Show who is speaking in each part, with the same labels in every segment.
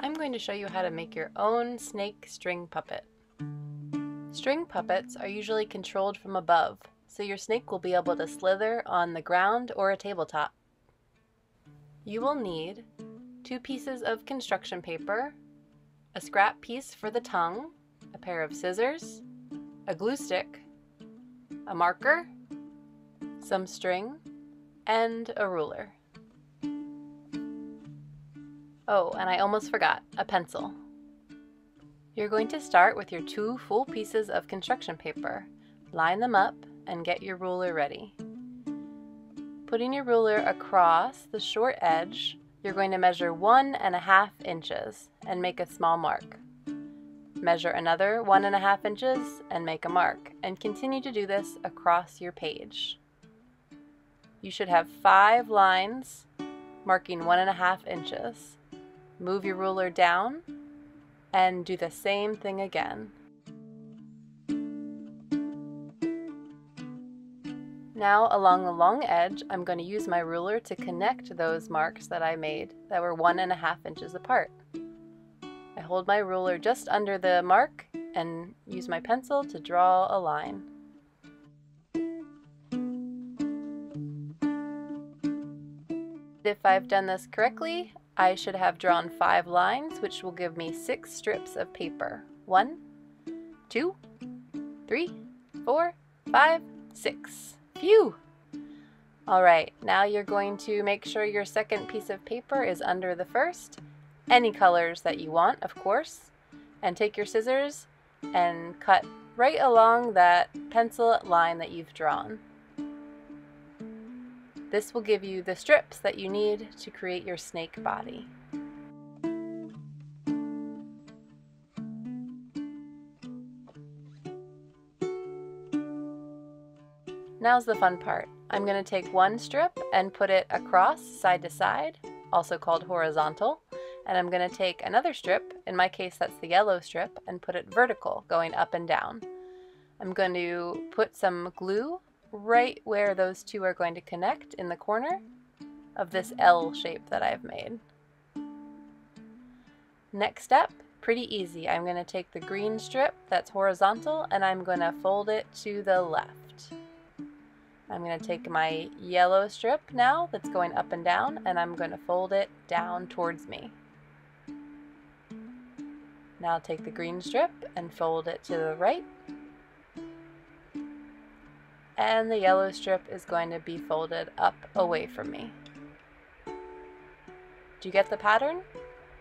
Speaker 1: I'm going to show you how to make your own snake string puppet. String puppets are usually controlled from above, so your snake will be able to slither on the ground or a tabletop. You will need 2 pieces of construction paper, a scrap piece for the tongue, a pair of scissors, a glue stick, a marker, some string, and a ruler. Oh, and I almost forgot, a pencil. You're going to start with your 2 full pieces of construction paper. Line them up and get your ruler ready. Putting your ruler across the short edge, you're going to measure 1.5 inches and make a small mark. Measure another 1.5 inches and make a mark, and continue to do this across your page. You should have 5 lines marking 1.5 inches. Move your ruler down and do the same thing again. Now along the long edge, I'm going to use my ruler to connect those marks that I made that were 1.5 inches apart. I hold my ruler just under the mark and use my pencil to draw a line. If I've done this correctly, I should have drawn 5 lines, which will give me 6 strips of paper. 1, 2, 3, 4, 5, 6. Phew! Alright, now you're going to make sure your second piece of paper is under the first. Any colors that you want, of course. And take your scissors and cut right along that pencil line that you've drawn. This will give you the strips that you need to create your snake body. Now's the fun part. I'm going to take 1 strip and put it across side to side, also called horizontal, and I'm going to take another strip, in my case that's the yellow strip, and put it vertical, going up and down. I'm going to put some glue right where those 2 are going to connect in the corner of this L shape that I've made. Next step, pretty easy. I'm going to take the green strip that's horizontal and I'm going to fold it to the left. I'm going to take my yellow strip now that's going up and down and I'm going to fold it down towards me. Now I'll take the green strip and fold it to the right. And the yellow strip is going to be folded up away from me. Do you get the pattern?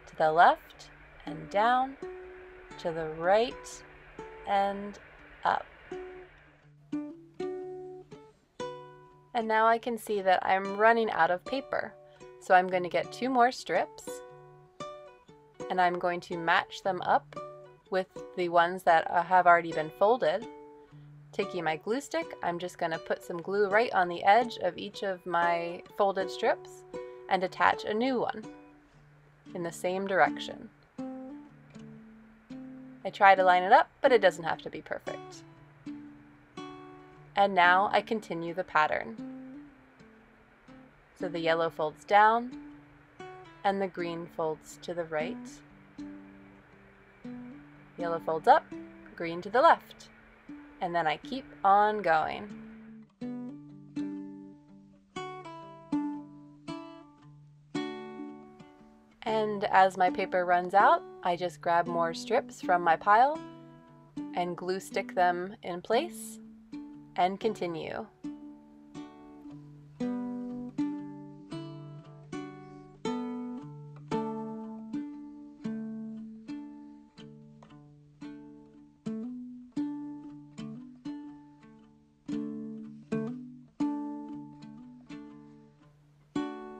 Speaker 1: To the left and down, to the right and up. And now I can see that I'm running out of paper. So I'm going to get 2 more strips and I'm going to match them up with the ones that have already been folded. Taking my glue stick, I'm just going to put some glue right on the edge of each of my folded strips and attach a new one in the same direction. I try to line it up, but it doesn't have to be perfect. And now I continue the pattern. So the yellow folds down and the green folds to the right. Yellow folds up, green to the left. And then I keep on going. And as my paper runs out, I just grab more strips from my pile and glue stick them in place and continue.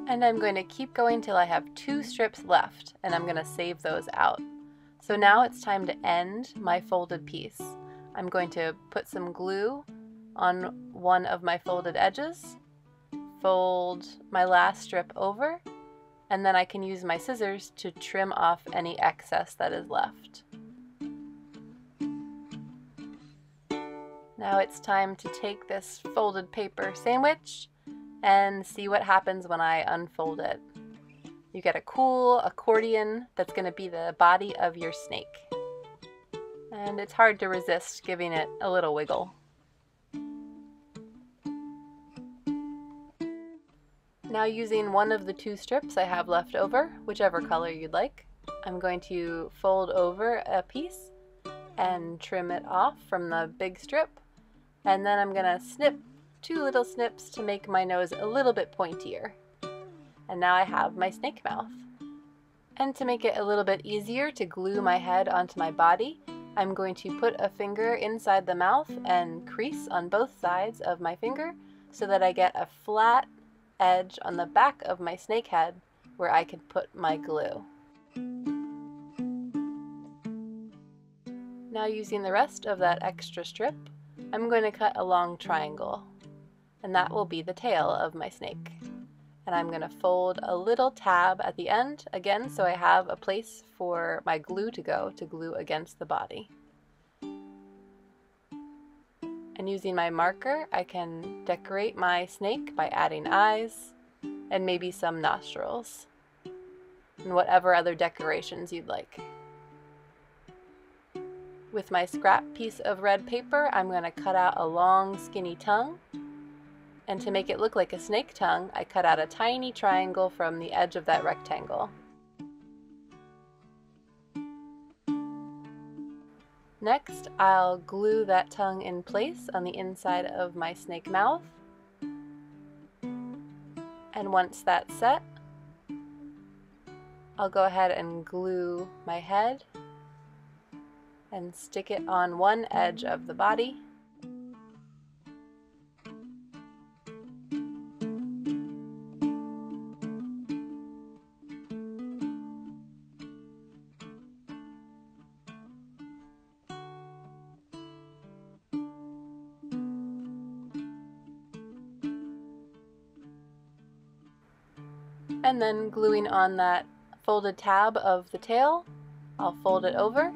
Speaker 1: And I'm going to keep going till I have 2 strips left, and I'm going to save those out. So now it's time to end my folded piece. I'm going to put some glue on one of my folded edges, fold my last strip over, and then I can use my scissors to trim off any excess that is left. Now it's time to take this folded paper sandwich and see what happens when I unfold it. You get a cool accordion that's going to be the body of your snake. And it's hard to resist giving it a little wiggle. Now, using one of the two strips I have left over, whichever color you'd like, I'm going to fold over a piece and trim it off from the big strip. And then I'm going to snip 2 little snips to make my nose a little bit pointier. And now I have my snake mouth. And to make it a little bit easier to glue my head onto my body, I'm going to put a finger inside the mouth and crease on both sides of my finger so that I get a flat edge on the back of my snake head where I can put my glue. Now, using the rest of that extra strip, I'm going to cut a long triangle, and that will be the tail of my snake. And I'm going to fold a little tab at the end, again, so I have a place for my glue to go to glue against the body. And using my marker, I can decorate my snake by adding eyes and maybe some nostrils and whatever other decorations you'd like. With my scrap piece of red paper, I'm going to cut out a long skinny tongue. And to make it look like a snake tongue, I cut out a tiny triangle from the edge of that rectangle. Next, I'll glue that tongue in place on the inside of my snake mouth. And once that's set, I'll go ahead and glue my head and stick it on one edge of the body. And then gluing on that folded tab of the tail, I'll fold it over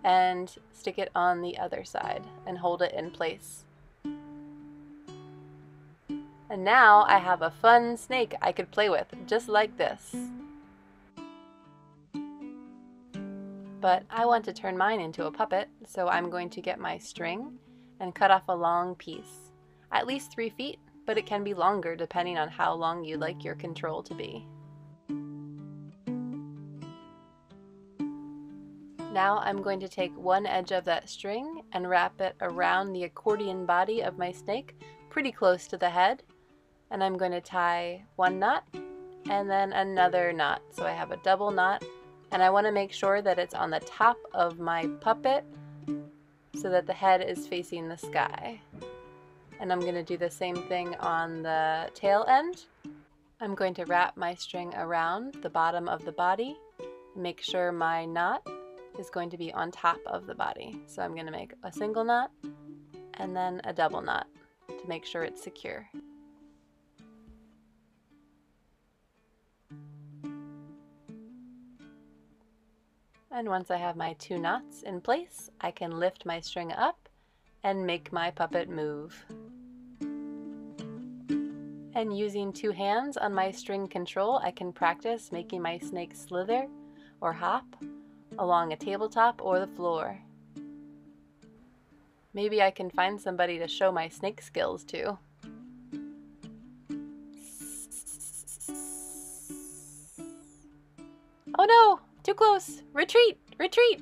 Speaker 1: and stick it on the other side and hold it in place. And now I have a fun snake I could play with, just like this. But I want to turn mine into a puppet, so I'm going to get my string and cut off a long piece, at least 3 feet, but it can be longer depending on how long you'd like your control to be. Now I'm going to take one edge of that string and wrap it around the accordion body of my snake, pretty close to the head, and I'm going to tie one knot and then another knot, so I have a double knot, and I want to make sure that it's on the top of my puppet so that the head is facing the sky. And I'm going to do the same thing on the tail end. I'm going to wrap my string around the bottom of the body and make sure my knot is going to be on top of the body. So I'm going to make a single knot and then a double knot to make sure it's secure. And once I have my 2 knots in place, I can lift my string up and make my puppet move. And using 2 hands on my string control, I can practice making my snake slither or hop along a tabletop or the floor. Maybe I can find somebody to show my snake skills to. Oh no! Too close! Retreat! Retreat!